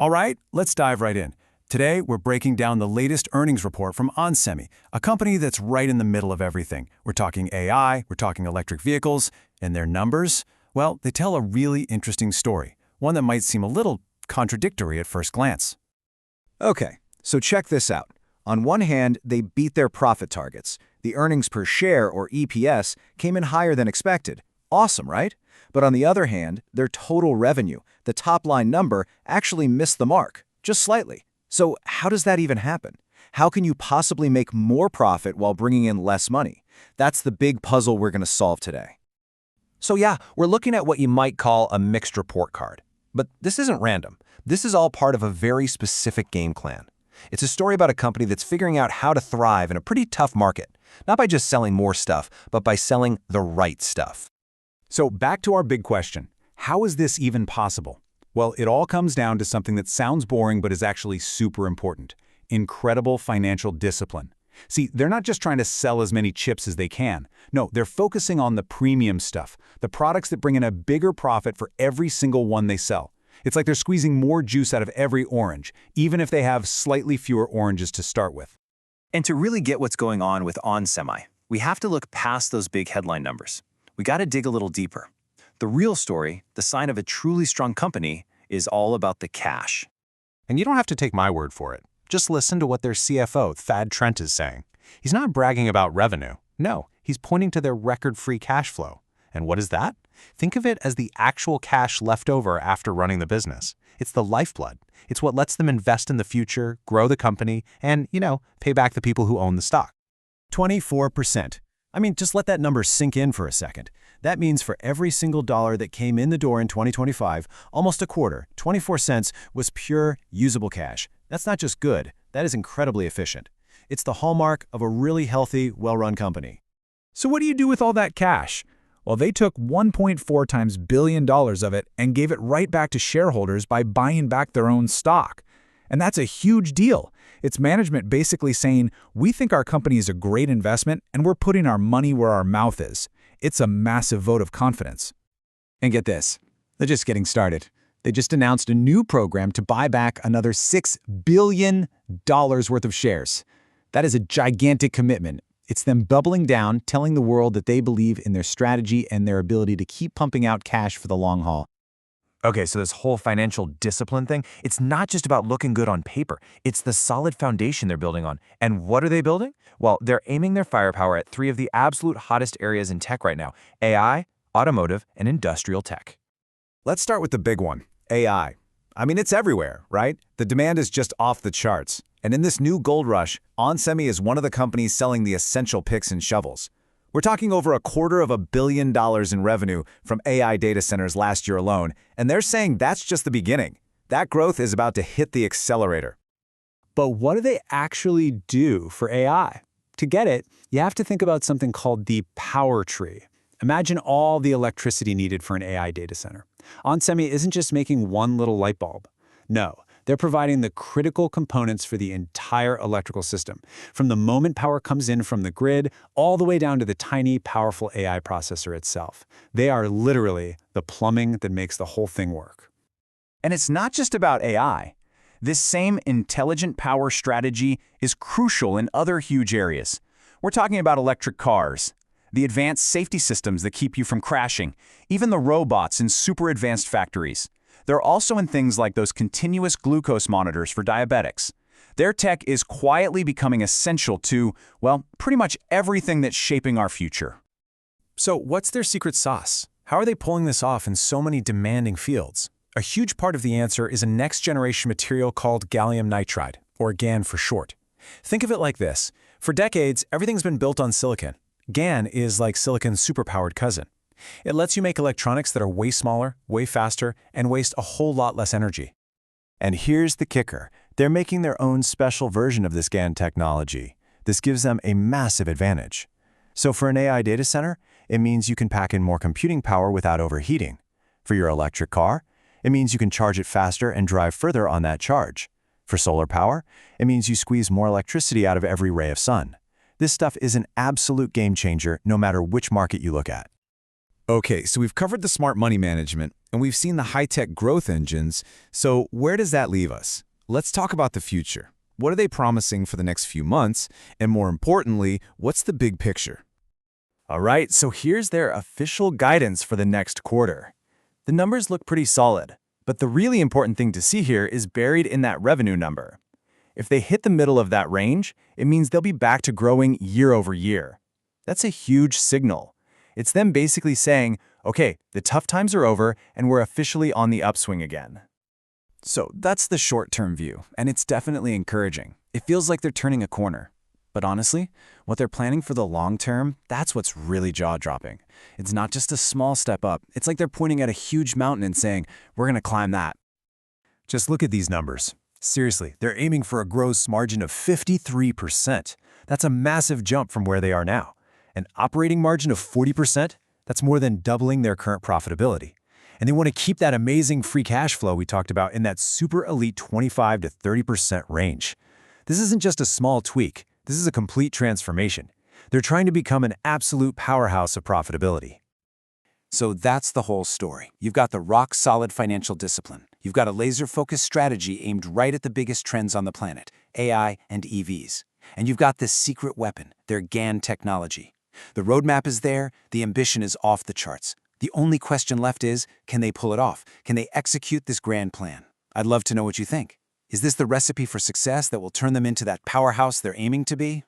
All right, let's dive right in. Today, we're breaking down the latest earnings report from onsemi, a company that's right in the middle of everything. We're talking AI, we're talking electric vehicles, and their numbers, well, they tell a really interesting story, one that might seem a little contradictory at first glance. Okay, so check this out. On one hand, they beat their profit targets. The earnings per share, or EPS, came in higher than expected. Awesome, right? But on the other hand, their total revenue, the top-line number, actually missed the mark, just slightly. So how does that even happen? How can you possibly make more profit while bringing in less money? That's the big puzzle we're going to solve today. So yeah, we're looking at what you might call a mixed report card. But this isn't random. This is all part of a very specific game plan. It's a story about a company that's figuring out how to thrive in a pretty tough market, not by just selling more stuff, but by selling the right stuff. So back to our big question. How is this even possible? Well, it all comes down to something that sounds boring but is actually super important. Incredible financial discipline. See, they're not just trying to sell as many chips as they can. No, they're focusing on the premium stuff, the products that bring in a bigger profit for every single one they sell. It's like they're squeezing more juice out of every orange, even if they have slightly fewer oranges to start with. And to really get what's going on with onsemi, we have to look past those big headline numbers. We got to dig a little deeper. The real story, the sign of a truly strong company, is all about the cash. And you don't have to take my word for it. Just listen to what their CFO, Thad Trent, is saying. He's not bragging about revenue. No, he's pointing to their record free cash flow. And what is that? Think of it as the actual cash left over after running the business. It's the lifeblood. It's what lets them invest in the future, grow the company, and, pay back the people who own the stock. 24%. I mean, just let that number sink in for a second. That means for every single dollar that came in the door in 2025, almost a quarter, 24 cents, was pure, usable cash. That's not just good, that is incredibly efficient. It's the hallmark of a really healthy, well-run company. So what do you do with all that cash? Well, they took $1.4 billion of it and gave it right back to shareholders by buying back their own stock. And that's a huge deal. It's management basically saying, we think our company is a great investment and we're putting our money where our mouth is. It's a massive vote of confidence. And get this, they're just getting started. They just announced a new program to buy back another $6 billion worth of shares. That is a gigantic commitment. It's them bubbling down, telling the world that they believe in their strategy and their ability to keep pumping out cash for the long haul. Okay, so this whole financial discipline thing, it's not just about looking good on paper. It's the solid foundation they're building on. And what are they building? Well, they're aiming their firepower at three of the absolute hottest areas in tech right now: AI, automotive, and industrial tech. Let's start with the big one, AI. I mean, it's everywhere, right? The demand is just off the charts. And in this new gold rush, onsemi is one of the companies selling the essential picks and shovels. We're talking over $250 million in revenue from AI data centers last year alone, and they're saying that's just the beginning. That growth is about to hit the accelerator. But what do they actually do for AI? To get it, you have to think about something called the power tree. Imagine all the electricity needed for an AI data center. onsemi isn't just making one little light bulb. No, they're providing the critical components for the entire electrical system, from the moment power comes in from the grid all the way down to the tiny, powerful AI processor itself. They are literally the plumbing that makes the whole thing work. And it's not just about AI. This same intelligent power strategy is crucial in other huge areas. We're talking about electric cars, the advanced safety systems that keep you from crashing, even the robots in super advanced factories. They're also in things like those continuous glucose monitors for diabetics. Their tech is quietly becoming essential to, well, pretty much everything that's shaping our future. So what's their secret sauce? How are they pulling this off in so many demanding fields? A huge part of the answer is a next-generation material called gallium nitride, or GaN for short. Think of it like this. For decades, everything's been built on silicon. GaN is like silicon's superpowered cousin. It lets you make electronics that are way smaller, way faster, and waste a whole lot less energy. And here's the kicker. They're making their own special version of this GaN technology. This gives them a massive advantage. So for an AI data center, it means you can pack in more computing power without overheating. For your electric car, it means you can charge it faster and drive further on that charge. For solar power, it means you squeeze more electricity out of every ray of sun. This stuff is an absolute game changer no matter which market you look at. Okay, so we've covered the smart money management, and we've seen the high-tech growth engines, so where does that leave us? Let's talk about the future. What are they promising for the next few months? And more importantly, what's the big picture? All right, so here's their official guidance for the next quarter. The numbers look pretty solid, but the really important thing to see here is buried in that revenue number. If they hit the middle of that range, it means they'll be back to growing year over year. That's a huge signal. It's them basically saying, okay, the tough times are over and we're officially on the upswing again. So that's the short-term view, and it's definitely encouraging. It feels like they're turning a corner. But honestly, what they're planning for the long term, that's what's really jaw-dropping. It's not just a small step up. It's like they're pointing at a huge mountain and saying, we're going to climb that. Just look at these numbers. Seriously, they're aiming for a gross margin of 53%. That's a massive jump from where they are now. An operating margin of 40%, that's more than doubling their current profitability. And they want to keep that amazing free cash flow we talked about in that super elite 25 to 30% range. This isn't just a small tweak. This is a complete transformation. They're trying to become an absolute powerhouse of profitability. So that's the whole story. You've got the rock-solid financial discipline. You've got a laser-focused strategy aimed right at the biggest trends on the planet, AI and EVs. And you've got this secret weapon, their GaN technology. The roadmap is there, the ambition is off the charts. The only question left is, can they pull it off? Can they execute this grand plan? I'd love to know what you think. Is this the recipe for success that will turn them into that powerhouse they're aiming to be?